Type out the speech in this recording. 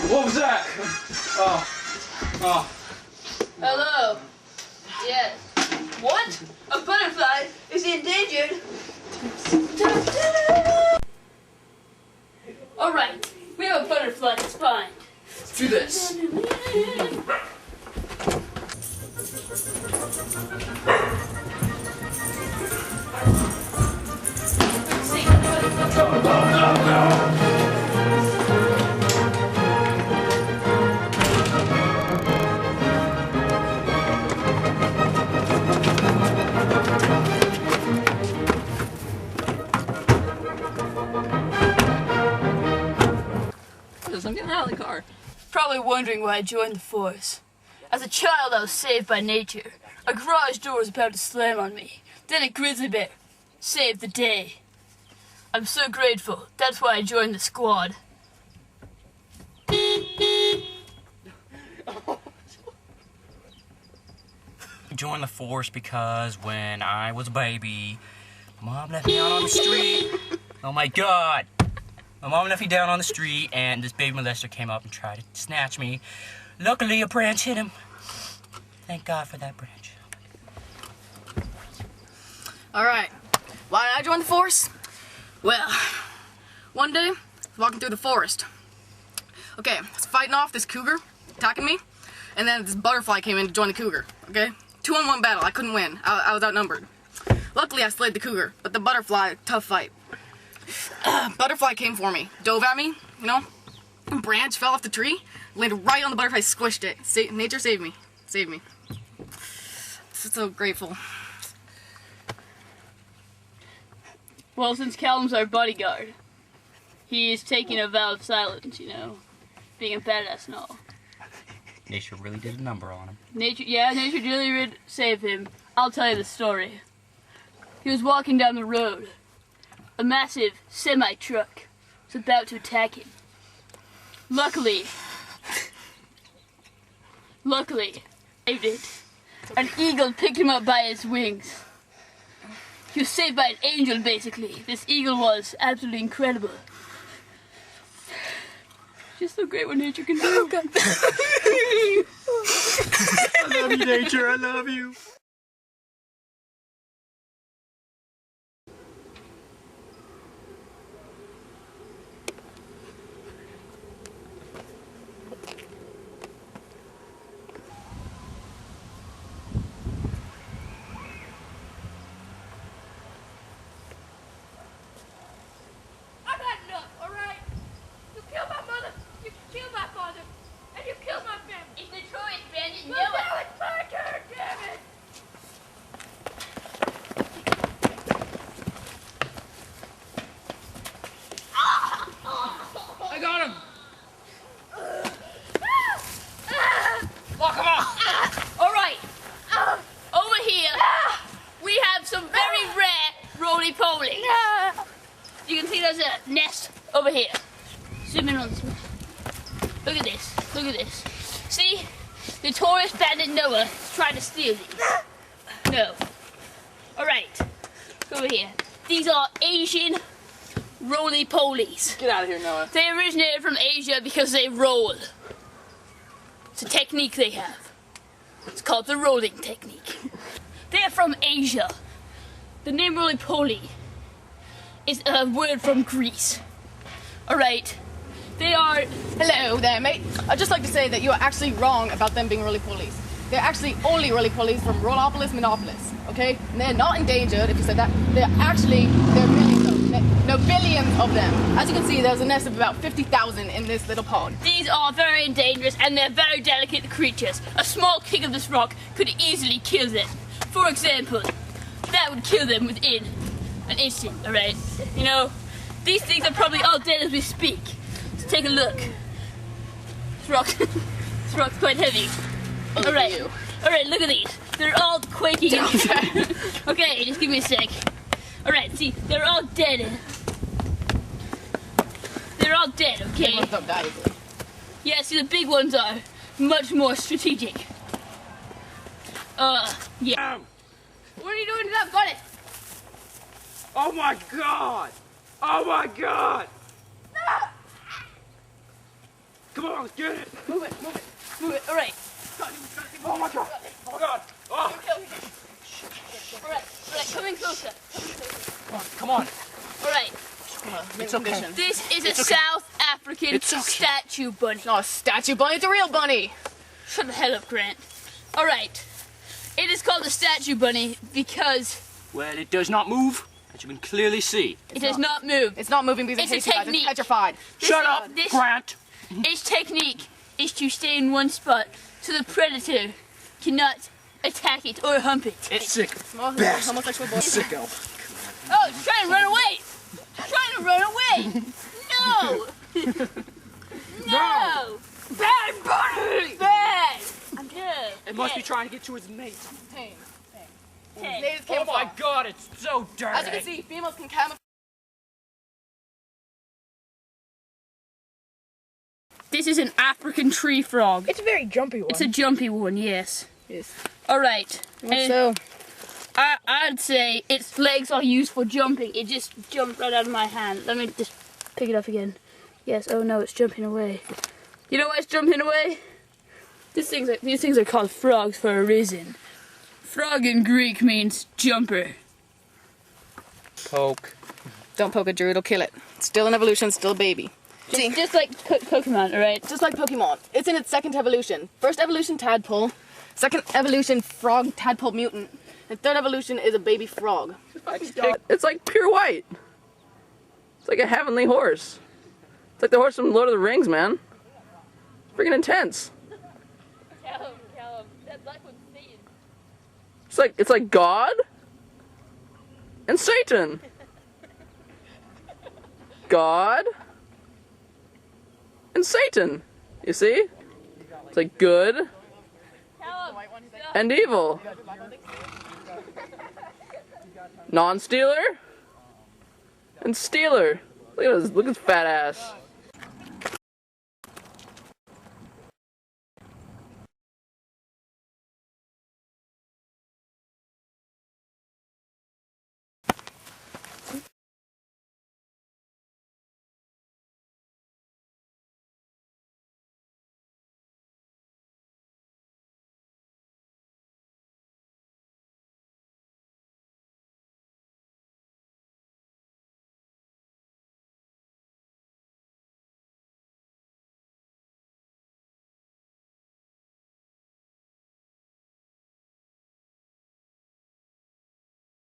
What was that? Oh. Hello. Yes. What? A butterfly is endangered. All right. We have a butterfly to find. Let's do this. Go. I'm getting out of the car. Probably wondering why I joined the force. As a child, I was saved by nature. A garage door was about to slam on me. Then a grizzly bear saved the day. I'm so grateful. That's why I joined the squad. I joined the force because when I was a baby, my mom left me out on the street. Oh my God. My mom left me down on the street, and this baby molester came up and tried to snatch me. Luckily, a branch hit him. Thank God for that branch. Alright, why did I join the force? Well, one day, I was walking through the forest. Okay, I was fighting off this cougar, attacking me, and then this butterfly came in to join the cougar, okay? 2-on-1 battle, I couldn't win. I was outnumbered. Luckily, I slayed the cougar, but the butterfly, tough fight. Butterfly came for me, dove at me, you know, branch fell off the tree, landed right on the butterfly, squished it. Nature saved me, So grateful. Well, since Callum's our bodyguard, he is taking a vow of silence, you know, being a badass and all. Nature really did a number on him. Nature really did save him. I'll tell you the story. He was walking down the road. A massive semi-truck was about to attack him. Luckily, saved it. An eagle picked him up by his wings. He was saved by an angel, basically. This eagle was absolutely incredible. Just so great what nature can do. I love you, nature. I love you. You can see there's a nest over here. Zoom in on this one. Look at this. See? The tourist bandit Noah is trying to steal these. No. Alright. Over here. These are Asian roly-polies. Get out of here, Noah. They originated from Asia because they roll. It's a technique they have. It's called the rolling technique. They're from Asia. The name roly-poly is a word from Greece. Alright. They are... Hello there, mate. I'd just like to say that you are actually wrong about them being roly-polies. They're actually only roly-polies from Rollopolis, Monopolis, okay? And they're not endangered, if you said that. There are millions of them. No, billions of them. As you can see, there's a nest of about 50,000 in this little pond. These are very dangerous and they're very delicate creatures. A small kick of this rock could easily kill them. For example, that would kill them within an instant, alright? You know, these things are probably all dead as we speak. So take a look. This rock's quite heavy. Alright, look at these. They're all quaking. Okay, just give me a sec. Alright, see, they're all dead. They're all dead, okay? They must have died. Yeah, see, the big ones are much more strategic. Yeah. What are you doing to that? Got it. Oh my god! Oh my god! Come on, let's get it! Move it, move it, move it. All right. Oh my god! Oh my god! Oh! All right, come in closer. Come on! All right. It's okay. This is a South African statue bunny. It's not a statue bunny, it's a real bunny. Shut the hell up, Grant. All right. It is called a statue bunny because Well, it does not move, as you can clearly see. it does not move. It's not moving because It's it a hates you guys. technique. It's petrified. Shut up, this- Grant! Its technique is to stay in one spot so the predator cannot attack it or hump it. It's sick. Small homosexual boy. Sicko. Oh, it's trying to run away! It's trying to run away! No! No! Bad bunny! Bad! No. It must be trying to get to his mate. Tame. Hey. Natives Oh my camouflage. god, it's so dirty! As you can see, females can camouflage. This is an African tree frog. It's a very jumpy one. It's a jumpy one, yes. Yes. Alright. So, I'd say its legs are used for jumping. It just jumped right out of my hand. Let me just pick it up again. Yes, oh no, it's jumping away. You know why it's jumping away? These things are called frogs for a reason. Frog in Greek means jumper. Poke. don't poke it, Drew, it'll kill it. It's still in evolution, still a baby. See, Just like Pokemon, alright? just like Pokemon, it's in its second evolution. First evolution, tadpole. Second evolution, frog, tadpole mutant. And third evolution is a baby frog. It's like pure white. It's like a heavenly horse. It's like the horse from Lord of the Rings, man. It's freaking intense. Callum, that black one's Satan. It's like God and Satan. God and Satan. You see? It's like good Callum, and evil. Non-stealer and stealer. Look at his fat ass.